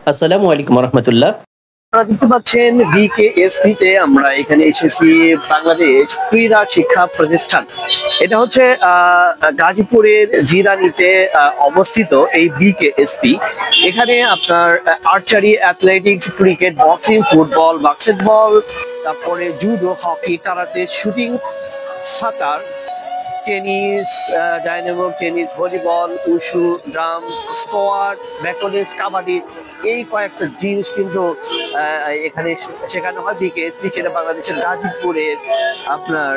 আসসালামু আলাইকুম রহমতুল্লাহ। আপনারা দেখতে পাচ্ছেন বিকেএসপি তে আমরা এখানে এসেছি। বাংলাদেশ ক্রীড়া শিক্ষা প্রতিষ্ঠান। এটা হচ্ছে গাজীপুরের জিরানীতে অবস্থিত এই বিকেএসপি। এখানে আপনার archery, athletics, cricket, boxing, football, basketball, তারপরে জুডো, হকি, কারাতে, শুটিং, সাঁতার, tennis, dynamo tennis, volleyball, wushu, drum, squad, back tennis, kabaddi, এই কয়েকটা জিনিস কিন্তু এখানে শেখানো হয়। বিকেএসপি যেটা বাংলাদেশের গাজীপুরের আপনার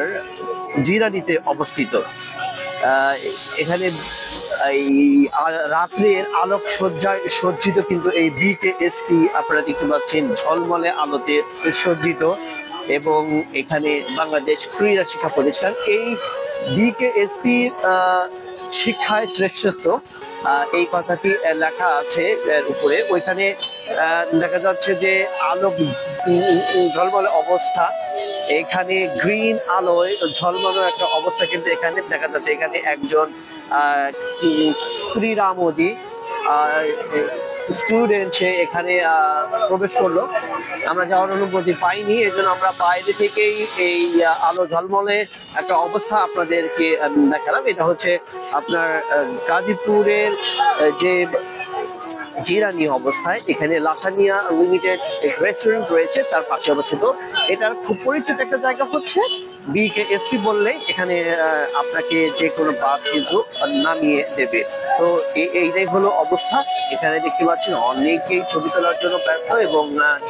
জিরানীতে অবস্থিত। আহ, এখানে এই রাত্রের আলোক সজ্জায় সজ্জিত কিন্তু এই বিকেএসপি আপনারা দেখতে পাচ্ছেন ঝলমলে আলোতে সজ্জিত। এবং এখানে বাংলাদেশ ক্রীড়া শিক্ষা প্রতিষ্ঠান এই বিকেএসপি শিক্ষায় শ্রেষ্ঠত্ব, এই কথাটি লেখা আছে এর উপরে। ওইখানে দেখা যাচ্ছে যে আলো ঝলমলে অবস্থা, এখানে গ্রিন আলোয় ঝলমলে একটা অবস্থা কিন্তু এখানে দেখা যাচ্ছে। এখানে একজন ক্রীড়ামোদী স্টুডেন্ট সে এখানে প্রবেশ করলো। আমরা যাওয়ার অনুমতি পাইনি, এই জন্য আমরা বাইরে থেকেই এই আলো ঝলমলে একটা অবস্থা আপনাদেরকে দেখালাম। এটা হচ্ছে আপনার গাজীপুরের যে জিরানি অবস্থায়, এখানে লাসানিয়া লিমিটেড রেস্টুরেন্ট রয়েছে, তার পাশে অবস্থিত। এটার খুব পরিচিত একটা জায়গা হচ্ছে বিকেএসপি বললে এখানে আপনাকে যে কোনো বাস কিন্তু নামিয়ে দেবে। তো এইটাই হলো অবস্থা। এখানে দেখতে পাচ্ছেন অনেকেই ছবি তোলার জন্য ব্যস্ত এবং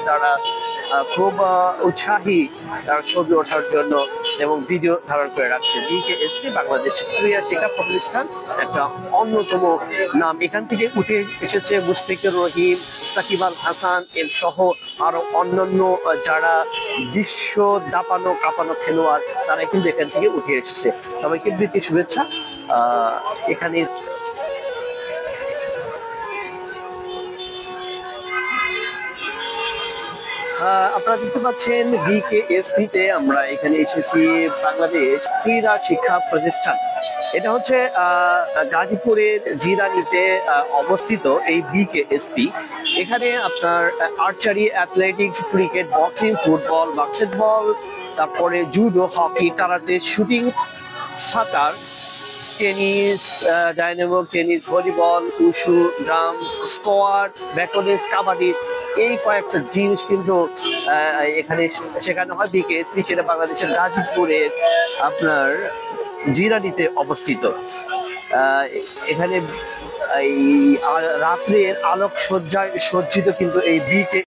তারা খুব উৎসাহী তার ছবি ওঠার জন্য এবং ভিডিও ধারণ করে রাখছে। বিকেএসপি বাংলাদেশ ক্রীড়া শিক্ষা প্রতিষ্ঠান একটা অন্যতম নাম। এখান থেকে উঠে এসেছে মুশফিকুর রহিম, সাকিব আল হাসান এর সহ আরো অন্যান্য যারা বিশ্ব দাপানো কাঁপানো খেলোয়াড়, তারা কিন্তু এখান থেকে উঠে এসেছে। সবাইকে প্রীতি শুভেচ্ছা। এখানে আপনারা দেখতে পাচ্ছেন বিকেএসপি তে আমরা এখানে এসেছি। বাংলাদেশ ক্রীড়া শিক্ষা প্রতিষ্ঠান। এটা হচ্ছে গাজীপুরের জিরানীতে অবস্থিত এই বিকেএসপি। এখানে আপনার archery, athletics, cricket, boxing, football, basketball, তারপরে জুডো, হকি, কারাতে, শুটিং, সাঁতার, tennis, dynamo tennis, volleyball, wushu, drum, squad, back tennis, kabaddi, এই কয়েকটা জিনিস কিন্তু এখানে শেখানো হয়। বিকেএসপি যেটা বাংলাদেশের গাজীপুরের আপনার জিরানীতে অবস্থিত। এখানে এই রাত্রের আলোক সজ্জায় সজ্জিত কিন্তু এই বিকে